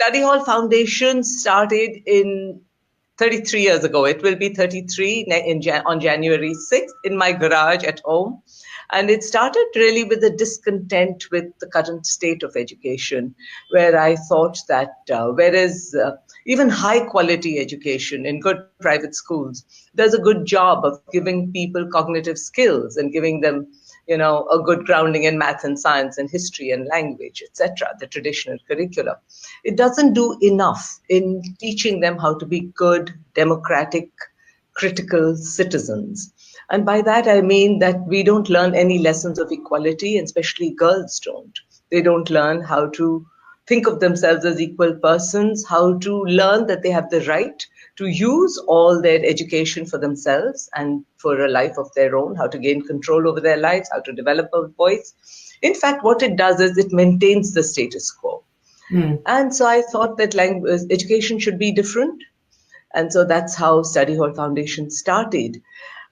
Study Hall Foundation started in 33 years ago. It will be 33 on January 6th in my garage at home. And it started really with a discontent with the current state of education, where I thought that whereas even high quality education in good private schools does a good job of giving people cognitive skills and giving them, a good grounding in math and science and history and language, etc., the traditional curriculum. It doesn't do enough in teaching them how to be good, democratic, critical citizens. And by that, I mean that we don't learn any lessons of equality, and especially girls don't. They don't learn how to think of themselves as equal persons, how to learn that they have the right to use all their education for themselves and for a life of their own, how to gain control over their lives, how to develop a voice. In fact, what it does is it maintains the status quo. And so I thought that education should be different. And so that's how Study Hall Foundation started.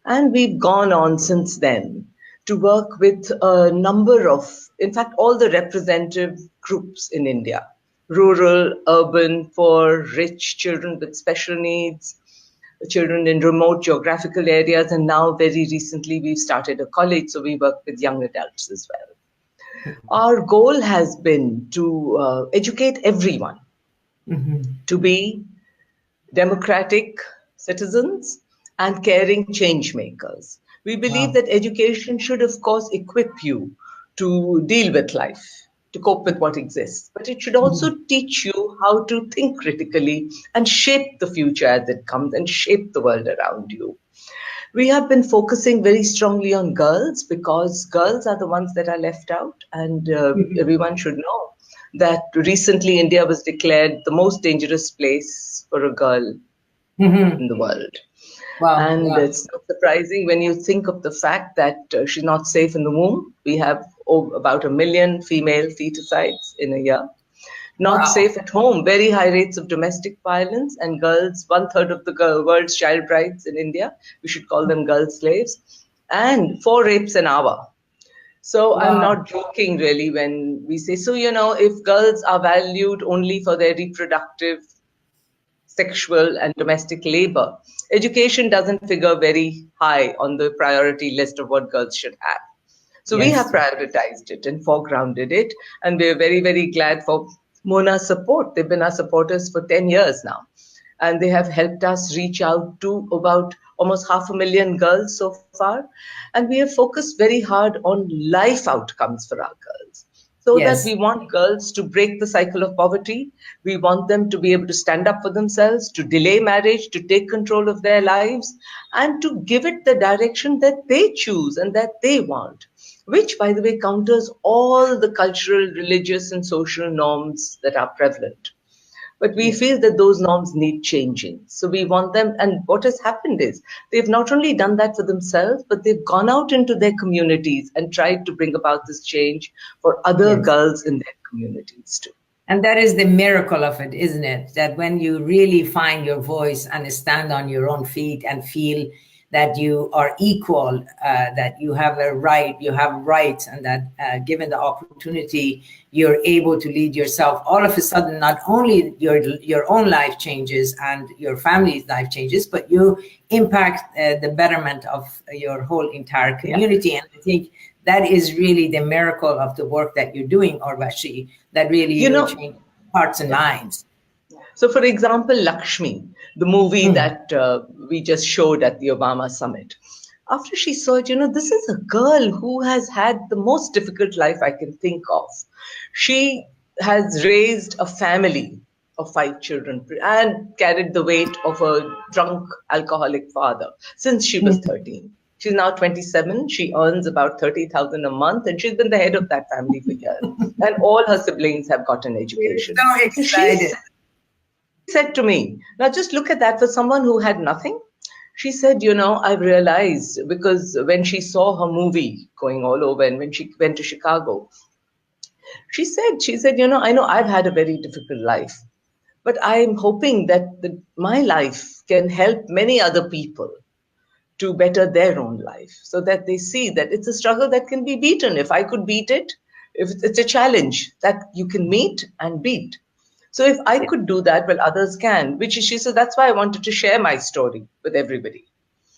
And we've gone on since then to work with a number of, in fact, all the representative groups in India, rural, urban, poor, rich, children with special needs, children in remote geographical areas. And now, very recently, we've started a college, so we work with young adults as well. Our goal has been to educate everyone to be democratic citizens and caring change makers. We believe that education should, of course, equip you to deal with life, to cope with what exists, but it should also teach you how to think critically and shape the future as it comes and shape the world around you. We have been focusing very strongly on girls because girls are the ones that are left out, and everyone should know that recently India was declared the most dangerous place for a girl in the world. It's not surprising when you think of the fact that she's not safe in the womb. We have about 1 million female feticides in a year. Not safe at home, very high rates of domestic violence, and girls, 1/3 of the world's child brides in India, we should call them girl slaves, and 4 rapes an hour. So I'm not joking really when we say, so, if girls are valued only for their reproductive, sexual and domestic labor, education doesn't figure very high on the priority list of what girls should have. So we have prioritized it and foregrounded it, and we're very, very glad for Mona's support. They've been our supporters for 10 years now, and they have helped us reach out to about almost 500,000 girls so far. And we have focused very hard on life outcomes for our girls. So that we want girls to break the cycle of poverty. We want them to be able to stand up for themselves, to delay marriage, to take control of their lives, and to give it the direction that they choose and that they want, which, by the way, counters all the cultural, religious, and social norms that are prevalent. But we feel that those norms need changing. So we want them. And what has happened is they've not only done that for themselves, but they've gone out into their communities and tried to bring about this change for other girls in their communities too. And that is the miracle of it, isn't it? That when you really find your voice and stand on your own feet and feel that you are equal, that you have a right, you have rights, and that given the opportunity, you're able to lead yourself. All of a sudden, not only your own life changes and your family's life changes, but you impact the betterment of your whole entire community. And I think that is really the miracle of the work that you're doing, Urvashi, that really change hearts and minds. So, for example, Lakshmi, the movie that we just showed at the Obama summit, after she saw it, this is a girl who has had the most difficult life I can think of. She has raised a family of 5 children and carried the weight of a drunk alcoholic father since she was 13. She's now 27. She earns about 30,000 a month, and she's been the head of that family for years. And all her siblings have gotten education. So excited. She said to me, now just look at that for someone who had nothing. She said, I've realized, because when she saw her movie going all over and when she went to Chicago, she said, I know I've had a very difficult life, but I'm hoping that my life can help many other people to better their own life, so that they see that it's a struggle that can be beaten. If I could beat it, if it's a challenge that you can meet and beat. So if I could do that, well, others can, which is, she said, that's why I wanted to share my story with everybody.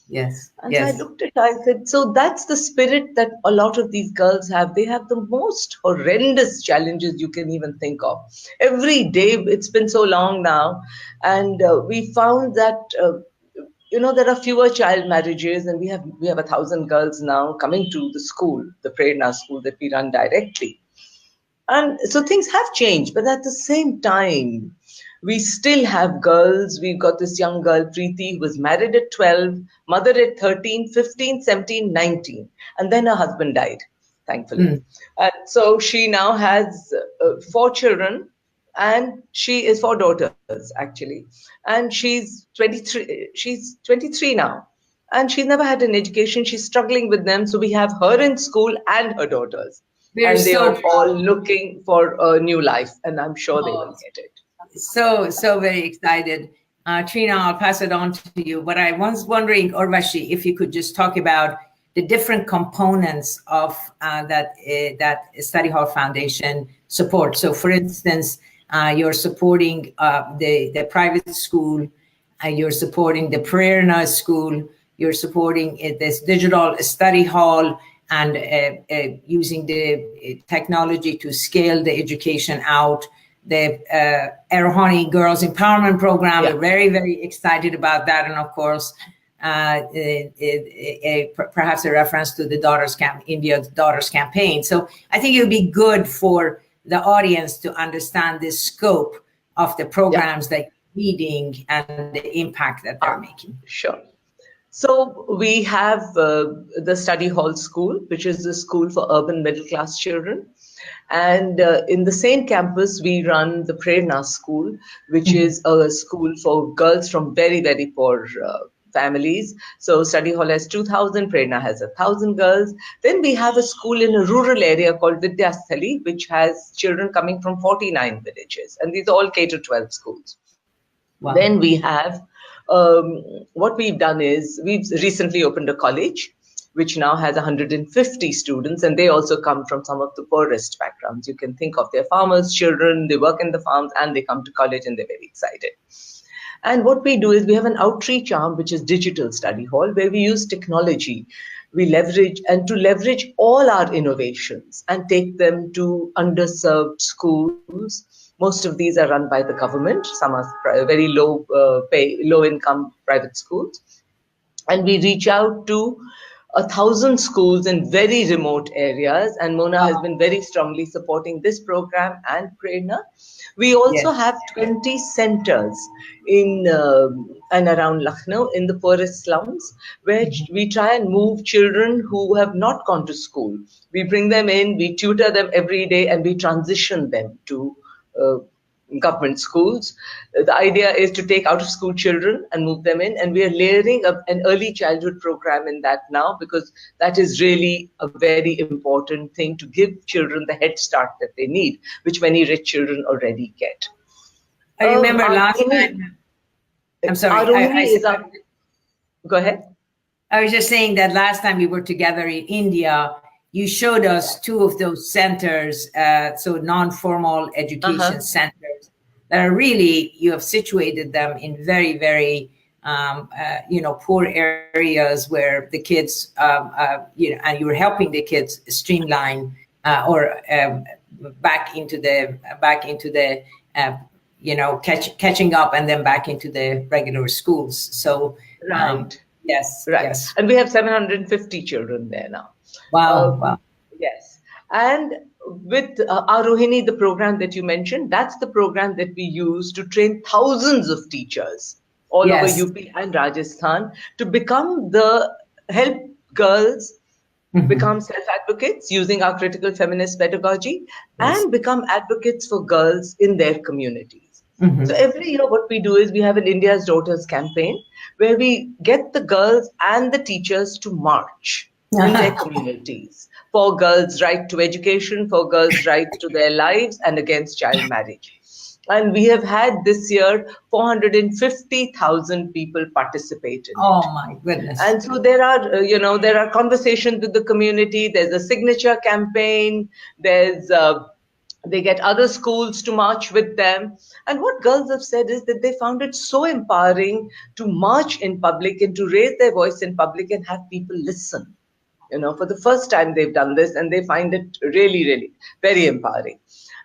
Yes. And so I Yes. looked at it, I said, so that's the spirit that a lot of these girls have. They have the most horrendous challenges you can even think of. Every day, it's been so long now, and we found that there are fewer child marriages, and we have 1,000 girls now coming to the school, the Prerna school that we run directly. And so things have changed, but at the same time, we still have girls. We've got this young girl, Preeti, who was married at 12, mother at 13, 15, 17, 19. And then her husband died, thankfully. Mm. And so she now has 4 children, and she is 4 daughters, actually. And she's 23 now. And she's never had an education. She's struggling with them. So we have her in school and her daughters, We're and they so are all proud. looking for a new life, and I'm sure they Oh, will get it. so very excited. Trina, I'll pass it on to you. But I was wondering, Urvashi, if you could just talk about the different components of that Study Hall Foundation support. So, for instance, you're supporting the private school, you're supporting the Prerna school, you're supporting this digital study hall, and using the technology to scale the education out. The Erhani Girls Empowerment Program, Yeah. we're very, very excited about that. And of course, perhaps a reference to the India's Daughters Campaign. So I think it would be good for the audience to understand the scope of the programs that you're leading and the impact that they're making. Sure. So we have the Study Hall School, which is the school for urban middle class children. And in the same campus, we run the Prerna School, which is a school for girls from very, very poor families. So Study Hall has 2,000, Prerna has 1,000 girls. Then we have a school in a rural area called Vidyasthali, which has children coming from 49 villages. And these are all K-12 schools. Wow. Then we have, what we've done is we've recently opened a college, which now has 150 students, and they also come from some of the poorest backgrounds. You can think of their farmers' children, they work in the farms, and they come to college, and they're very excited. And what we do is we have an outreach arm, which is Digital Study Hall, where we use technology. We leverage all our innovations and take them to underserved schools. Most of these are run by the government. Some are very low income private schools. And we reach out to 1,000 schools in very remote areas. And Mona has been very strongly supporting this program and Prerna. We also have 20 centers in and around Lucknow in the poorest slums, where we try and move children who have not gone to school. We bring them in, we tutor them every day, and we transition them to government schools. The idea is to take out of school children and move them in, and we are layering up an early childhood program in that now, because that is really a very important thing to give children the head start that they need, which many rich children already get. I remember last time. I'm sorry. Go ahead. I was just saying that last time we were together in India, you showed us 2 of those centers, so non-formal education centers that are really, you have situated them in very, very, poor areas where the kids, and you were helping the kids streamline or back into the catching up and then back into the regular schools. So, right. Yes. Right. Yes. And we have 750 children there now. Wow. Yes. And with Arohini, the program that you mentioned, that's the program that we use to train thousands of teachers all over UP and Rajasthan to help girls become self-advocates using our critical feminist pedagogy and become advocates for girls in their communities. So every year what we do is we have an India's Daughters campaign where we get the girls and the teachers to march in their communities for girls' right to education, for girls' right to their lives, and against child marriage. And we have had this year 450,000 people participate in it. Oh my goodness. And so there are conversations with the community. There's a signature campaign. There's They get other schools to march with them. And what girls have said is that they found it so empowering to march in public and to raise their voice in public and have people listen. For the first time they've done this, and they find it really, really very empowering.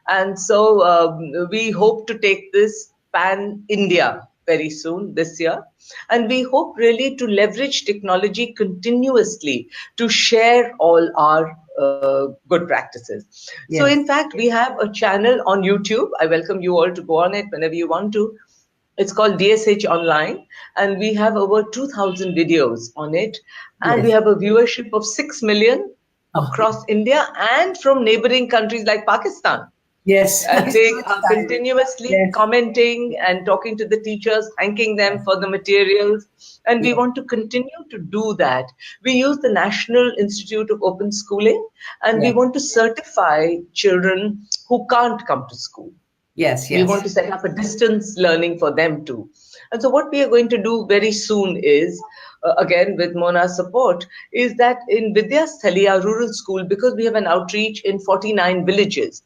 And so we hope to take this pan India very soon this year. And we hope really to leverage technology continuously to share all our good practices. So, in Yes. fact, we have a channel on YouTube. I welcome you all to go on it whenever you want to. It's called DSH Online, and we have over 2,000 videos on it. And we Yes. have a viewership of 6 million Oh, across India and from neighboring countries like Pakistan. yes. I'm And so they are excited. continuously Yes. commenting and talking to the teachers, thanking them Yes. for the materials. And we Yes. want to continue to do that. We use the National Institute of Open Schooling, and we Yes. want to certify children who can't come to school. Yes. We want Yes. to set up a distance learning for them too. And so what we are going to do very soon is, again with Mona's support, is that in Vidyasthali, our rural school, because we have an outreach in 49 villages,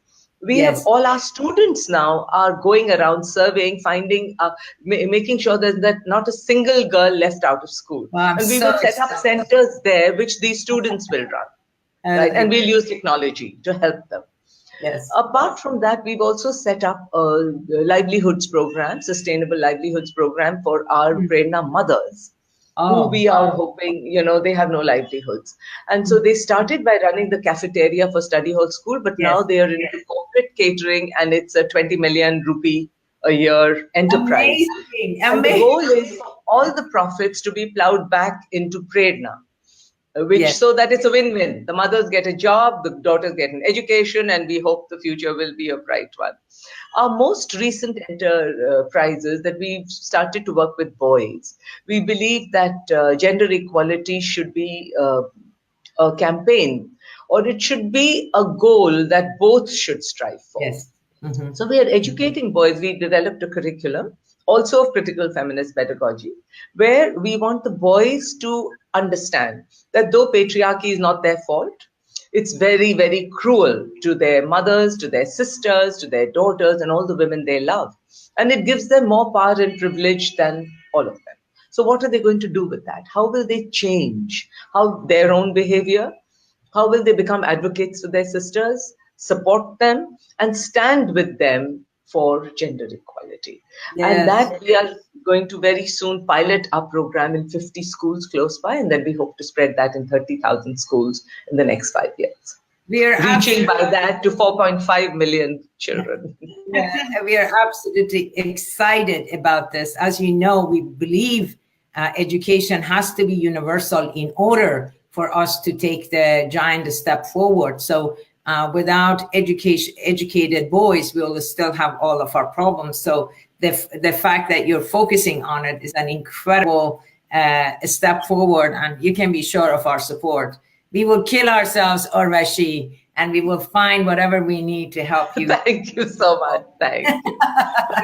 we have Yes. all our students now are going around surveying, finding, making sure that not a single girl left out of school. Well, I'm And we so will set up excited. centers there, which these students will run, right? And we'll use technology to help them. Yes. Apart from that, we've also set up a livelihoods program, sustainable livelihoods program for our Mm. Prerna mothers, who Oh. we are hoping, they have no livelihoods. And so Mm. they started by running the cafeteria for study hall school, but now Yes. they are into corporate catering, and it's a 20 million rupee a year enterprise. Amazing. And the goal Amazing. is for all the profits to be plowed back into Prerna, which Yes. so that it's a win-win. The mothers get a job, the daughters get an education, and we hope the future will be a bright one. Our most recent enterprises that we've started to work with boys. We believe that gender equality should be a campaign, or it should be a goal that both should strive for. Yes. Hmm. So we are educating boys. We developed a curriculum also of critical feminist pedagogy, where we want the boys to understand that though patriarchy is not their fault, it's very, very cruel to their mothers, to their sisters, to their daughters, and all the women they love. And it gives them more power and privilege than all of them. So what are they going to do with that? How will they change how their own behavior? How will they become advocates for their sisters, support them, and stand with them for gender equality? And Yes. that we are going to very soon pilot our program in 50 schools close by, and then we hope to spread that in 30,000 schools in the next 5 years, We are reaching absolutely. by that to 4.5 million children. Yeah, we are absolutely excited about this. As you know, we believe education has to be universal in order for us to take the giant step forward. So without educated boys, we will still have all of our problems. So the fact that you're focusing on it is an incredible step forward, and you can be sure of our support. We will kill ourselves, Urvashi, and we will find whatever we need to help you. Thank you so much. Thank you.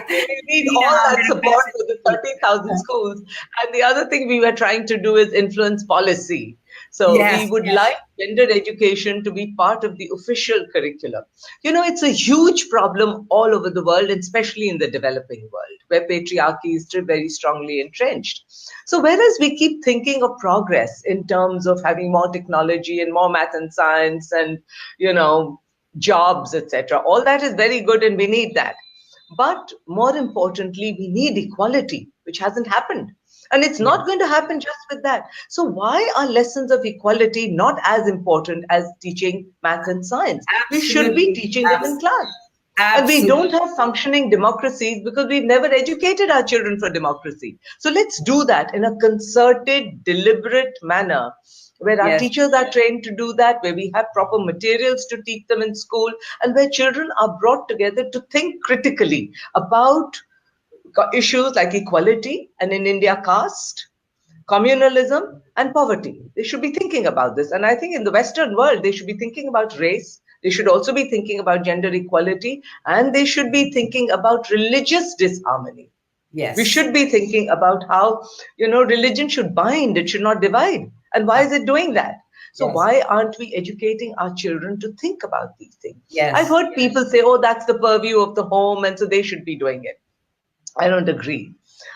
We need all that support for the 30,000 schools. And the other thing we were trying to do is influence policy. So we Yes, would yes. like gender education to be part of the official curriculum. It's a huge problem all over the world, especially in the developing world, where patriarchy is still very strongly entrenched. So whereas we keep thinking of progress in terms of having more technology and more math and science and, jobs, etc., all that is very good and we need that. But more importantly, we need equality, which hasn't happened. And it's not going to happen just with that. So why are lessons of equality not as important as teaching math and science? We should be Absolutely. teaching them in class. And we Absolutely. don't have functioning democracies because we've never educated our children for democracy. So let's do that in a concerted, deliberate manner, where our Yes. teachers are trained to do that, where we have proper materials to teach them in school, and where children are brought together to think critically about issues like equality, and in India, caste, communalism, and poverty. They should be thinking about this. And I think in the Western world, they should be thinking about race. They should also be thinking about gender equality, and they should be thinking about religious disharmony. Yes. We should be thinking about how, religion should bind, it should not divide. And why is it doing that? So Yes. why aren't we educating our children to think about these things? Yes. I've heard people say, oh, that's the purview of the home, and so they should be doing it. I don't agree.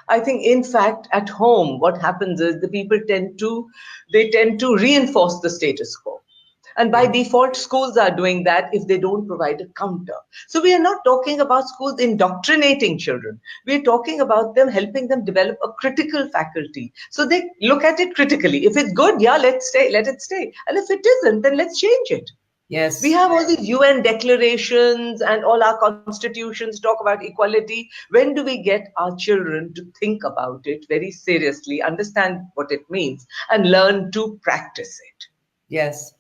I think, in fact, at home, what happens is the people tend to reinforce the status quo. And by default, schools are doing that if they don't provide a counter. So we are not talking about schools indoctrinating children. We're talking about them helping them develop a critical faculty. So they look at it critically. If it's good, yeah, let it stay. And if it isn't, then let's change it. We Yes. have all these UN declarations and all our constitutions talk about equality. When do we get our children to think about it very seriously, understand what it means, and learn to practice it? Yes.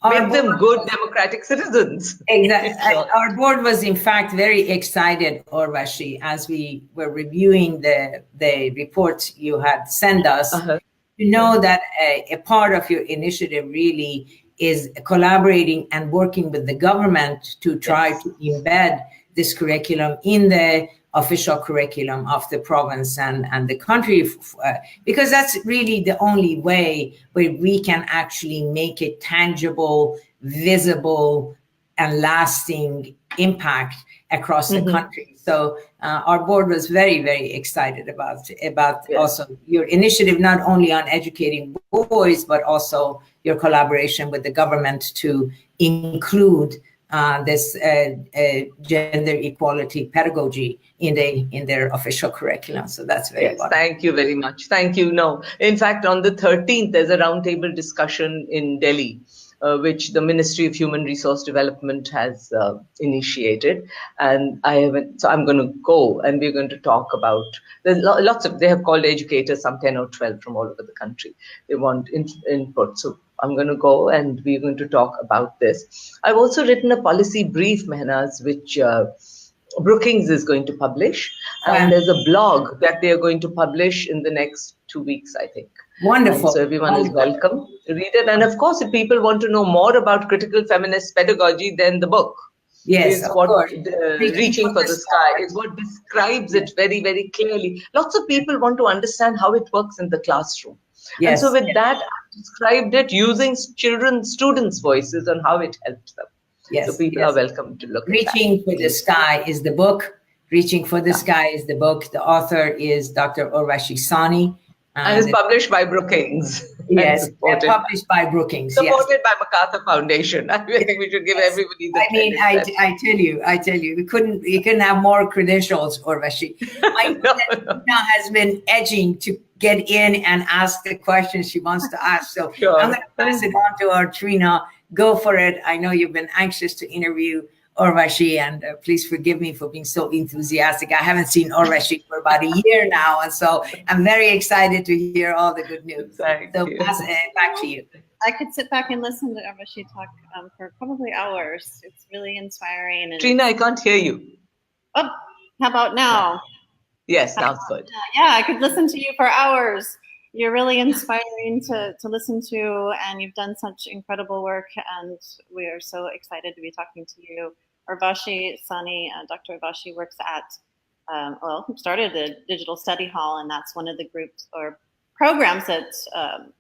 Make them good democratic citizens. Exactly. Our board was, in fact, very excited, Urvashi, as we were reviewing the reports you had sent us, to know that a part of your initiative really is collaborating and working with the government to try to embed this curriculum in the official curriculum of the province and the country, because that's really the only way where we can actually make a tangible, visible, and lasting impact across the country. So our board was very, very excited about also your initiative, not only on educating boys, but also your collaboration with the government to include this gender equality pedagogy in their official curriculum. So that's very wonderful. Thank you very much. Thank you. No, in fact, on the 13th, there's a roundtable discussion in Delhi, which the Ministry of Human Resource Development has initiated, and so I'm going to go, and we're going to talk about. There's lots of. They have called educators, some 10 or 12 from all over the country. They want input. So I'm going to go, and we're going to talk about this. I've also written a policy brief, Mahnaz, which Brookings is going to publish, and there's a blog that they are going to publish in the next 2 weeks, I think. Wonderful. And so everyone is welcome to read it. And of course, if people want to know more about critical feminist pedagogy, then the book is what Reaching for the Sky is what describes it very, very clearly. Lots of people want to understand how it works in the classroom. And so with that, I described it using students' voices on how it helps them. So people are welcome to look at that. Reaching for the Sky is the book. Reaching for the Sky is the book. The author is Dr. Urvashi Sahni. And it's published by Brookings. Yes, published by Brookings. Supported by MacArthur Foundation. I think we should give everybody the credit. I tell you, we couldn't have more credentials, Urvashi. Trina has been edging to get in and ask the questions she wants to ask. So I'm going to pass it on to our Trina. Go for it. I know you've been anxious to interview Urvashi, and please forgive me for being so enthusiastic. I haven't seen Urvashi for about a year now, and so I'm very excited to hear all the good news. Thank you. Pass it back to you. I could sit back and listen to Urvashi talk for probably hours. It's really inspiring. And Trina, I can't hear you. Oh, how about now? Yes, now it's good. Yeah, I could listen to you for hours. You're really inspiring to listen to, and you've done such incredible work, and we are so excited to be talking to you. Urvashi Sahni, Dr. Urvashi works at, started the Digital Study Hall, and that's one of the groups or programs that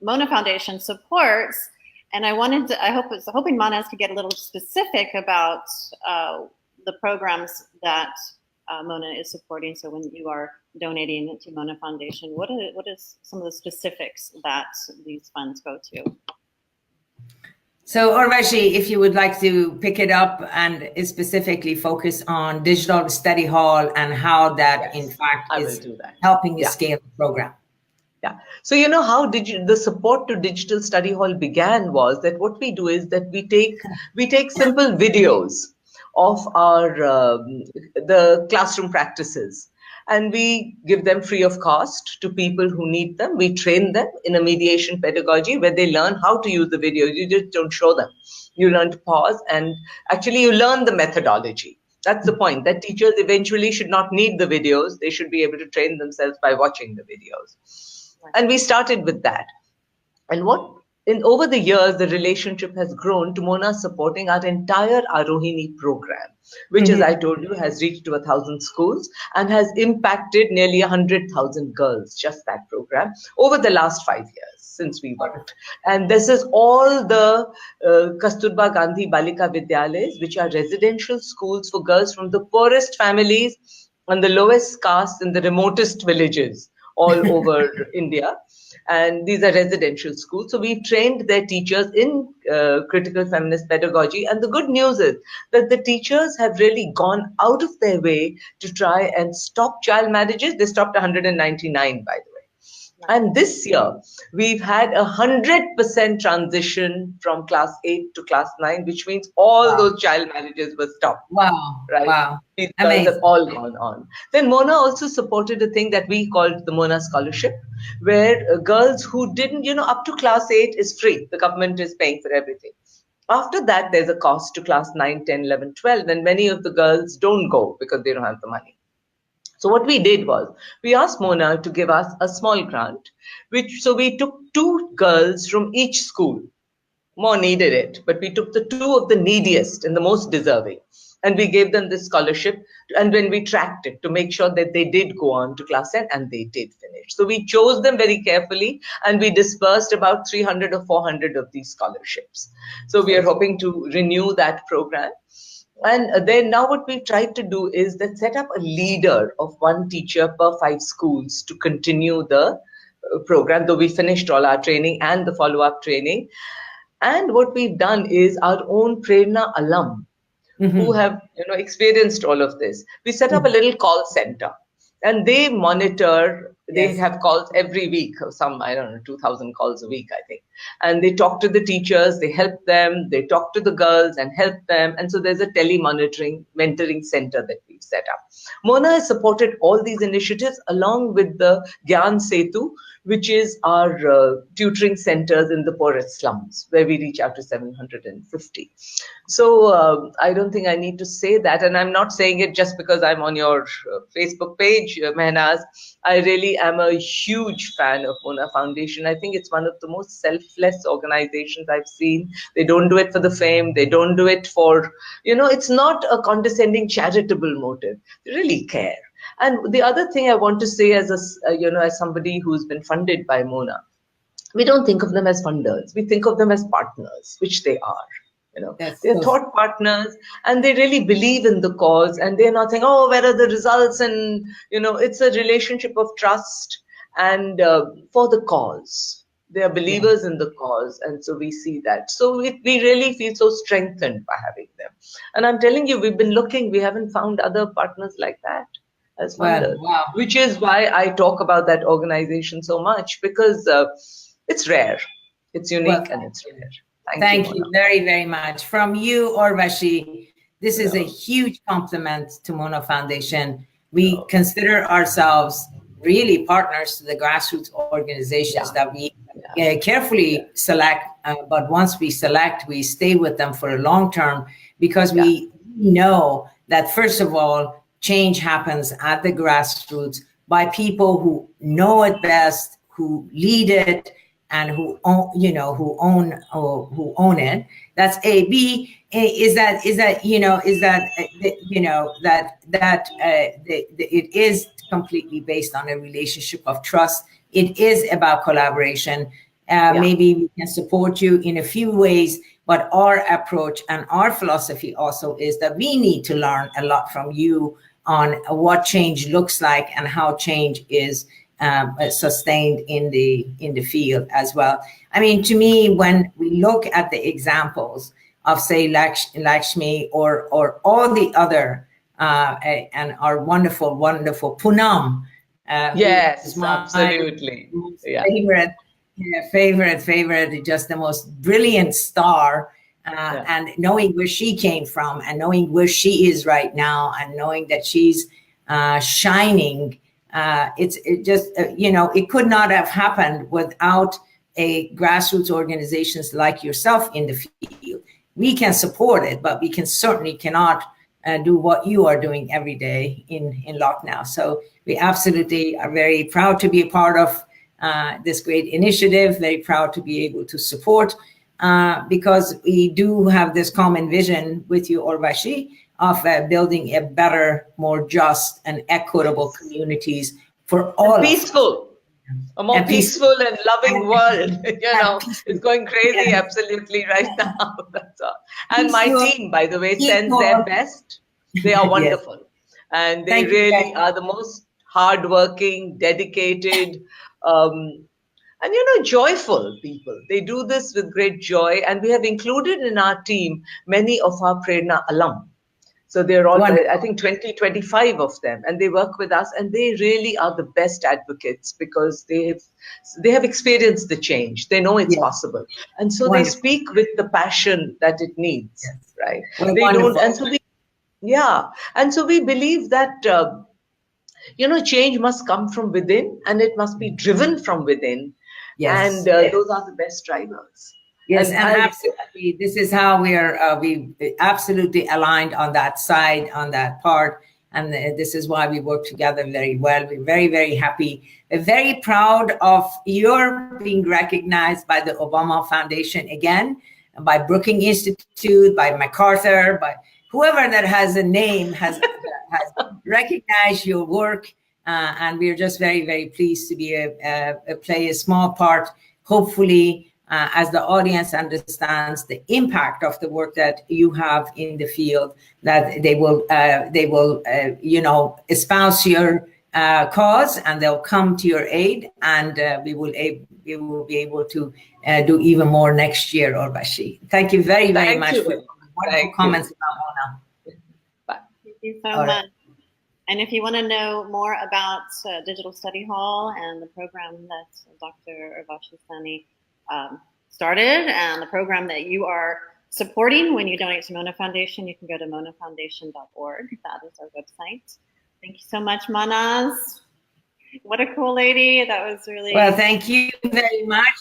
Mona Foundation supports. And hoping Mahnaz could get a little specific about the programs that Mona is supporting. So when you are donating to Mona Foundation, what is some of the specifics that these funds go to? So Urvashi, if you would like to pick it up and specifically focus on Digital Study Hall and how that in fact is helping you scale the program. Yeah. So you know how the support to Digital Study Hall began was that what we do is that we take simple videos of our the classroom practices, and we give them free of cost to people who need them. We train them in a mediation pedagogy where they learn how to use the videos. You just don't show them. You learn to pause, and actually you learn the methodology. That's the point, that teachers eventually should not need the videos. They should be able to train themselves by watching the videos. And we started with that. And what over the years, the relationship has grown to Mona supporting our entire Arohini program, which, as I told you, has reached to 1,000 schools and has impacted nearly 100,000 girls, just that program, over the last 5 years since we worked. And this is all the Kasturba Gandhi Balika Vidyalayas, which are residential schools for girls from the poorest families and the lowest caste in the remotest villages all over India. And these are residential schools. So we've trained their teachers in critical feminist pedagogy. And the good news is that the teachers have really gone out of their way to try and stop child marriages. They stopped 199, by the way. And this year, we've had 100% transition from class 8 to class 9, which means all those child marriages were stopped. Wow. Right? Wow. These girls have all gone on. Then Mona also supported a thing that we called the Mona Scholarship, where girls who didn't, up to class 8 is free. The government is paying for everything. After that, there's a cost to class 9, 10, 11, 12, and many of the girls don't go because they don't have the money. So what we did was, we asked Mona to give us a small grant, so we took 2 girls from each school. More needed it, but we took the 2 of the neediest and the most deserving, and we gave them this scholarship. And when we tracked it to make sure that they did go on to class 10, and they did finish. So we chose them very carefully, and we dispersed about 300 or 400 of these scholarships. So we are hoping to renew that program. And then now what we've tried to do is that set up a leader of 1 teacher per 5 schools to continue the program, though we finished all our training and the follow-up training. And what we've done is our own Trina alum who have experienced all of this. We set up a little call center, and they monitor. They have calls every week, some, 2,000 calls a week, I think. And they talk to the teachers, they help them, they talk to the girls and help them. And so there's a telemonitoring, mentoring center that we've set up. Mona has supported all these initiatives along with the Gyan Setu, which is our tutoring centers in the poorest slums, where we reach out to 750. So I don't think I need to say that. And I'm not saying it just because I'm on your Facebook page, Mahnaz. I really am a huge fan of Mona Foundation. I think it's one of the most selfless organizations I've seen. They don't do it for the fame. They don't do it for, it's not a condescending charitable motive. They really care. And the other thing I want to say as as somebody who's been funded by Mona, we don't think of them as funders. We think of them as partners, which they are. They're thought partners, and they really believe in the cause, and they're not saying, oh, where are the results? And, it's a relationship of trust and for the cause. They are believers in the cause, and so we see that. So we really feel so strengthened by having them. And I'm telling you, we've been looking, we haven't found other partners like that as funders, which is why I talk about that organization so much, because it's rare, it's unique, and it's rare. Thank you very, very much. From you, Urvashi, this is a huge compliment to Mona Foundation. We consider ourselves really partners to the grassroots organizations that we carefully select. But once we select, we stay with them for a long term, because we know that, first of all, change happens at the grassroots by people who know it best, who lead it, and who own it. That's A. B is that it is completely based on a relationship of trust. It is about collaboration. Maybe we can support you in a few ways, but our approach and our philosophy also is that we need to learn a lot from you on what change looks like and how change is sustained in the field as well. I mean, to me, when we look at the examples of, say, Lakshmi or all the other and our wonderful Poonam, yes, absolutely, favorite, just the most brilliant star. And knowing where she came from, and knowing where she is right now, and knowing that she's shining. It could not have happened without a grassroots organizations like yourself in the field. We can support it, but we certainly cannot do what you are doing every day in Lucknow. So we absolutely are very proud to be a part of this great initiative. Very proud to be able to support, because we do have this common vision with you, Urvashi, of building a better, more just and equitable communities for all of us. Peaceful. A more peaceful and loving world. It's going crazy, Yes. Absolutely right now. That's all. And my Peaceful, team, by the way, sends equal. their best. They are Yes. wonderful. And they Thank you, really Javid. are the most hardworking, dedicated, and joyful people. They do this with great joy. And we have included in our team many of our Prerna alum. So they're all, Wonderful. I think, 20, 25 of them, and they work with us, and they really are the best advocates because they have experienced the change. They know it's Yes. possible, and so Wonderful. they speak with the passion that it needs. Yes. Right? Well, They wonderful. don't, and so we believe that change must come from within, and it must be driven from within, Yes. and those are the best drivers. Yes, and absolutely. This is how we absolutely aligned on that side, on that part. And this is why we work together very well. We're very, very happy. We're very proud of your being recognized by the Obama Foundation again, by Brookings Institute, by MacArthur, by whoever that has a name has recognized your work. And we're just very, very pleased to be play a small part, hopefully, as the audience understands the impact of the work that you have in the field, that they will espouse your cause, and they'll come to your aid, and we will be able to do even more next year, Urvashi. Thank you very, very much for wonderful comments about Mona. Thank you so much. And if you want to know more about Digital Study Hall and the program that Dr. Urvashi Sahni started, and the program that you are supporting when you donate to Mona Foundation, you can go to monafoundation.org. That is our website. Thank you so much, Mahnaz. What a cool lady. That was really... Well, thank you very much.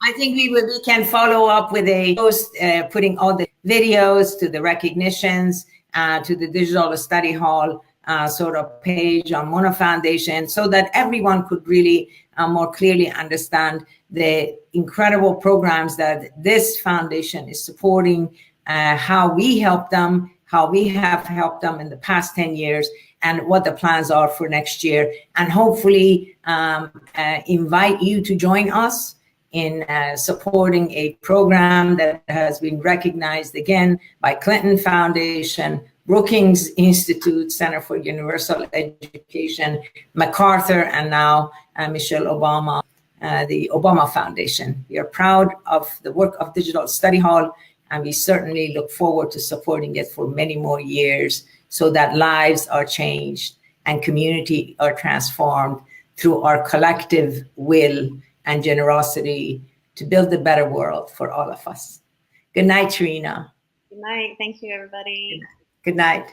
I think we can follow up with a post, putting all the videos to the recognitions, to the Digital Study Hall sort of page on Mona Foundation, so that everyone could really more clearly understand the incredible programs that this foundation is supporting, how we help them, how we have helped them in the past 10 years, and what the plans are for next year. And hopefully invite you to join us in supporting a program that has been recognized again by Clinton Foundation, Brookings Institute, Center for Universal Education, MacArthur, and now Michelle Obama, the Obama Foundation. We are proud of the work of Digital Study Hall, and we certainly look forward to supporting it for many more years, so that lives are changed and community are transformed through our collective will and generosity to build a better world for all of us. Good night, Trina. Good night. Thank you, everybody. Good night.